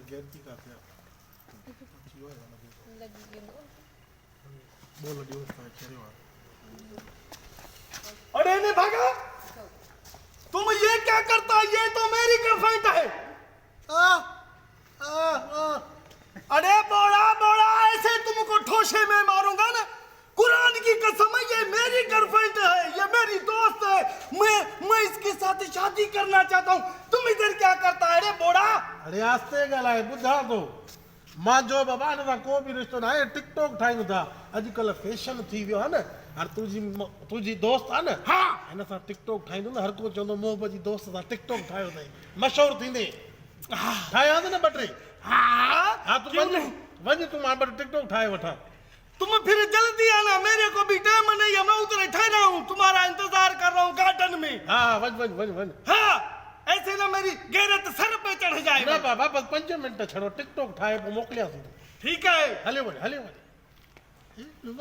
गैरती का क्या बोलो दिवस का चले अरे नहीं भागा, तुम ये क्या करता है? ये तो मेरी गर्लफ्रेंड है। अरे बोड़ा बोड़ा, ऐसे तुमको ठोसे में मारूंगा ना, कुरान की कसम है, ये मेरी गर्लफ्रेंड है, ये मेरी दोस्त है, मैं इसके साथ शादी करना चाहता हूँ। तुम इधर क्या करता है रे बोड़ा? अरे आस्ते ॻाल्हाए ॿुधा तो मुंहिंजो बाबा हिन सां को बि रिश्तो न आहे, टिकटॉक ठाहियूं था अॼुकल्ह फैशन थी वियो आहे न। हाणे तुंहिंजी दोस्त आहे न, हाँ हिन सां टिकटॉक ठाहींदो न, हर को चवंदो मोहब्बत जी दोस्त सां टिकटॉक ठाहियो अथई, मशहूरु थींदे। ठाहिया न ॿ टे। हाँ तूं क्यों वञ नहीं? वञ तूं मां ॿ टे टिकटॉक ठाहे वठां। तुम फिर जल्दी आना, मेरे को भी टाइम नहीं है, मैं उधर ठहरा हूँ, तुम्हारा इंतजार कर रहा हूँ गार्डन में। हा वञ वञ वञ वञ। हाँ ऐसे ना मेरी गैरत सर पे चढ़ न जाएगा। बाबा बस 5 मिंट छॾो, टिकटॉक ठाहे पोइ मोकिलियासीं। ठीक है। हले वञ हले वञ।